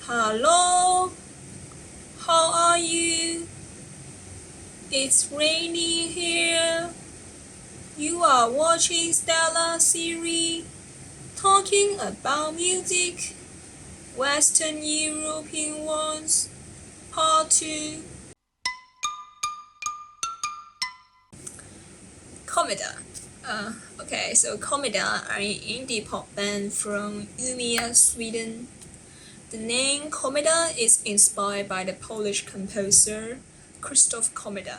Hello, how are you? It's raining here. You are watching Stella series talking about music, Western European ones, part 2. Comeda. So Comeda are an indie pop band from Umeå, Sweden. The name Komeda is inspired by the Polish composer Krzysztof Komeda.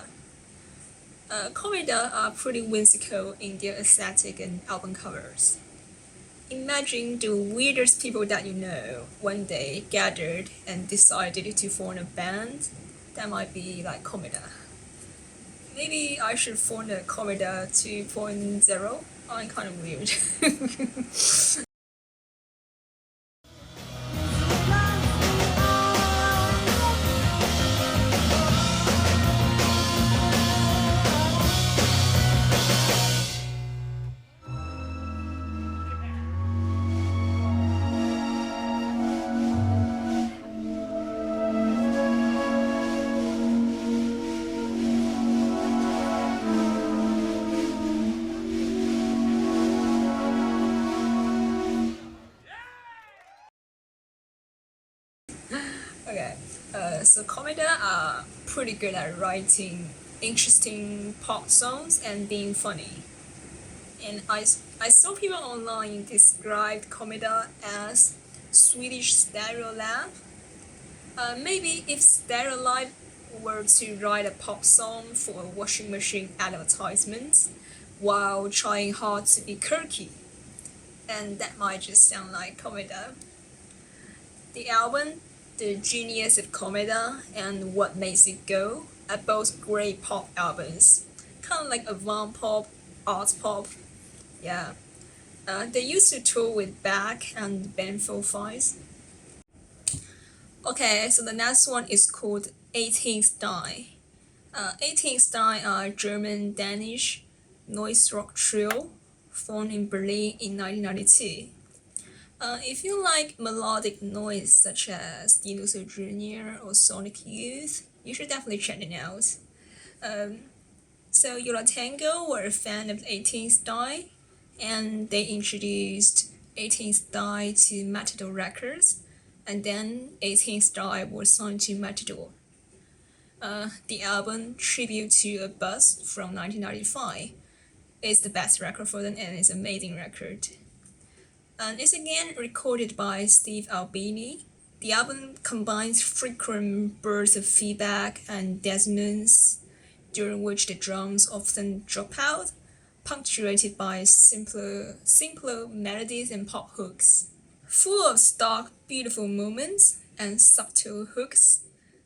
Komeda are pretty whimsical in their aesthetic and album covers. Imagine the weirdest people that you know one day gathered and decided to form a band. That might be like Komeda. Maybe I should form a Komeda 2.0. I'm kind of weird. Okay, so Komeda are pretty good at writing interesting pop songs and being funny. And I saw people online described Komeda as Swedish Stereolab. Maybe if Stereolab were to write a pop song for a washing machine advertisement while trying hard to be quirky, and that might just sound like Komeda. The album The Genius of Komeda and What Makes It Go are both great pop albums. Kind of like avant pop, art pop. Yeah. They used to tour with Beck and Ben Folds. Okay, so the next one is called 18th Style. 18th Style are German-Danish noise rock trio formed in Berlin in 1992. If you like melodic noise such as Dinosaur Jr. or Sonic Youth, you should definitely check it out. So Yo La Tengo were a fan of 18th Style, and they introduced 18th Style to Matador Records, and then 18th Style was signed to Matador. The album Tribute to a Bus from 1995 is the best record for them, and it's an amazing record. And it's again recorded by Steve Albini. The album combines frequent bursts of feedback and dissonance, during which the drums often drop out, punctuated by simpler melodies and pop hooks. Full of stark, beautiful moments and subtle hooks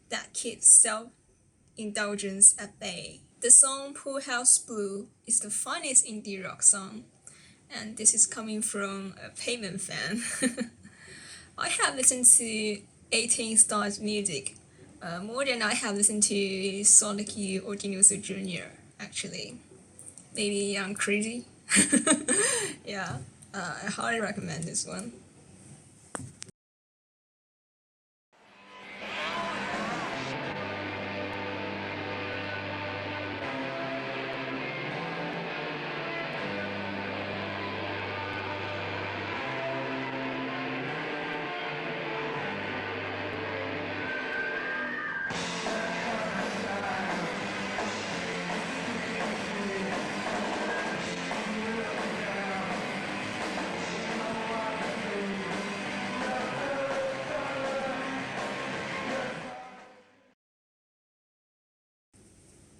that keep self-indulgence at bay. The song Pool House Blue is the finest indie rock song, and this is coming from a payment fan. I have listened to 18 Stars music more than I have listened to Sonic Youth or Dinosaur Jr. actually. Maybe I'm crazy. Yeah, I highly recommend this one.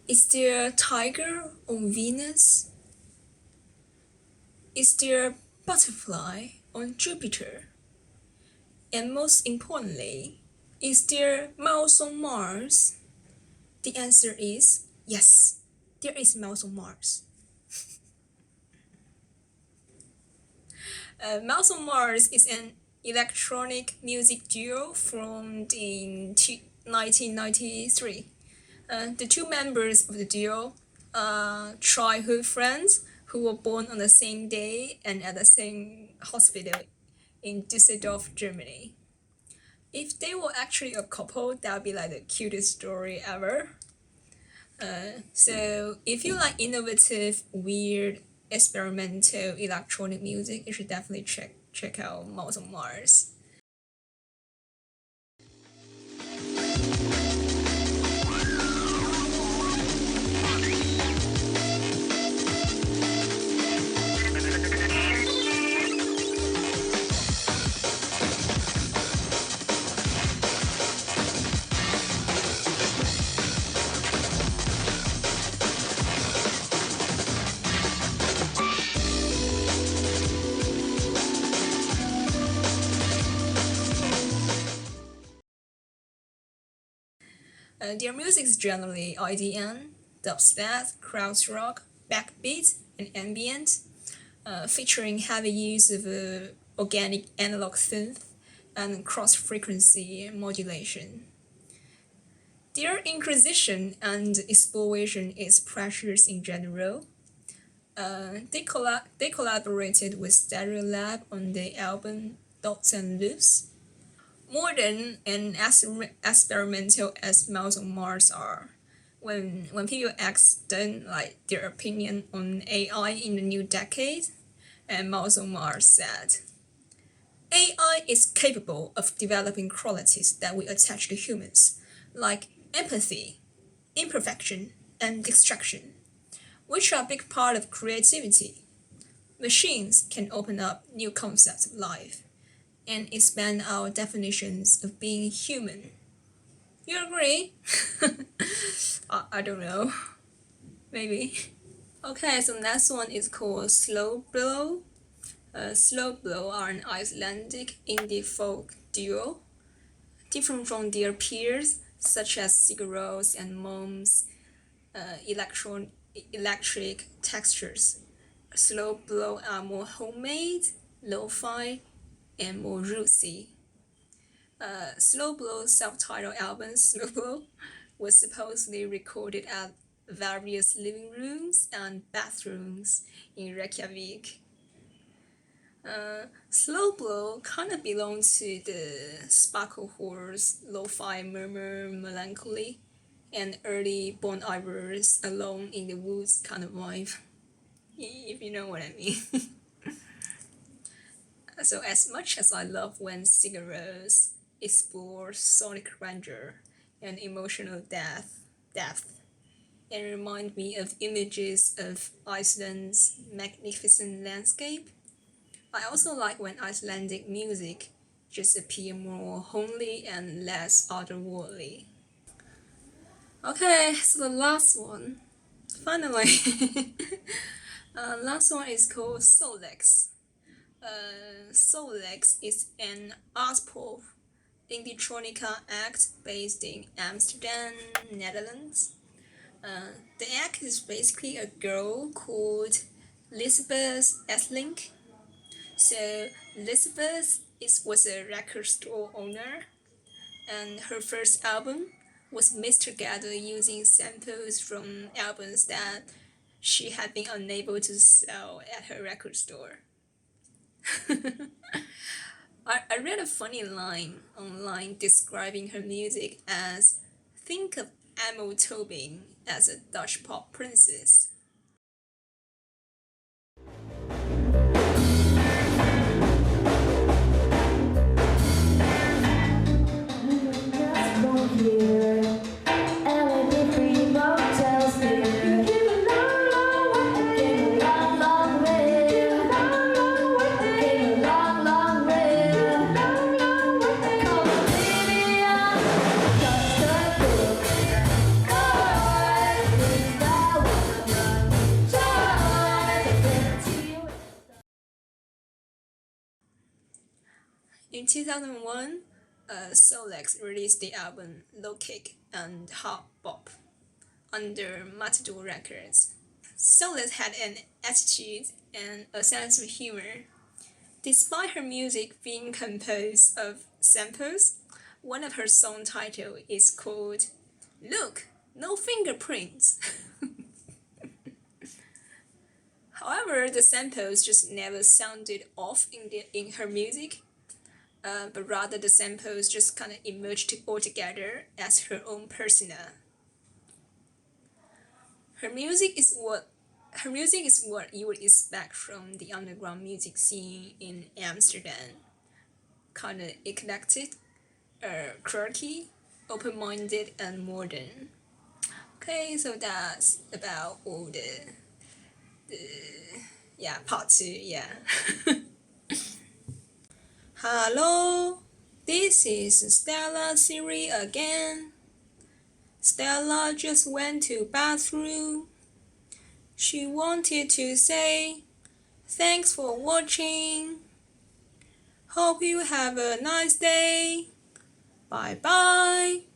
Is there a tiger on Venus? Is there a butterfly on Jupiter? And most importantly, is there mouse on Mars? The answer is yes, there is mouse on Mars. Mouse on Mars is an electronic music duo formed in 1993. The two members of the duo are childhood friends who were born on the same day and at the same hospital in Düsseldorf, Germany. If they were actually a couple, that would be like the cutest story ever. So if you like innovative, weird, experimental electronic music, you should definitely check out Mouse on Mars. Their music is generally IDM, dubstep, krautrock, backbeat, and ambient, featuring heavy use of organic analog synth and cross-frequency modulation. Their inquisition and exploration is precious in general. They collaborated with Stereolab on the album Dots and Loops. Modern and experimental as Mouse on Mars are, when people ask them like their opinion on AI in the new decade, and Mouse on Mars said, AI is capable of developing qualities that we attach to humans, like empathy, imperfection, and distraction, which are a big part of creativity. Machines can open up new concepts of life and expand our definitions of being human. You agree? I don't know. Maybe. Okay, so next one is called Slowblow. Slowblow are an Icelandic indie folk duo. Different from their peers, such as Sigur Rós and Mom's electric textures. Slowblow are more homemade, lo-fi, and more rootsy. Slowblow's self-titled album, Slowblow, was supposedly recorded at various living rooms and bathrooms in Reykjavik. Slowblow kind of belongs to the Sparkle Horse, lo-fi murmur melancholy, and early Bon Iver's Alone in the Woods kind of vibe, if you know what I mean. So as much as I love when Sigur Rós explores sonic grandeur and emotional depth, and remind me of images of Iceland's magnificent landscape, I also like when Icelandic music just appear more homely and less otherworldly. Okay, so the last one, finally. Last one is called Solex. Solex is an art pop indie act based in Amsterdam, Netherlands. The act is basically a girl called Lisbeth Esslink. So Lisbeth was a record store owner, and her first album was mixed together using samples from albums that she had been unable to sell at her record store. I read a funny line online describing her music as think of Amel Tobin as a Dutch pop princess. In 2001, Solex released the album Low Kick and Hard Bop under Matador Records. Solex had an attitude and a sense of humor. Despite her music being composed of samples, one of her song titles is called Look, No Fingerprints. However, the samples just never sounded off in her music. but rather the samples just kind of emerged all together as her own persona. Her music is what you would expect from the underground music scene in Amsterdam. Kind of eclectic, quirky, open-minded, and modern. Okay, so that's about all the part 2, yeah. Hello, this is Stella Siri again. Stella just went to bathroom. She wanted to say, thanks for watching. Hope you have a nice day. Bye bye.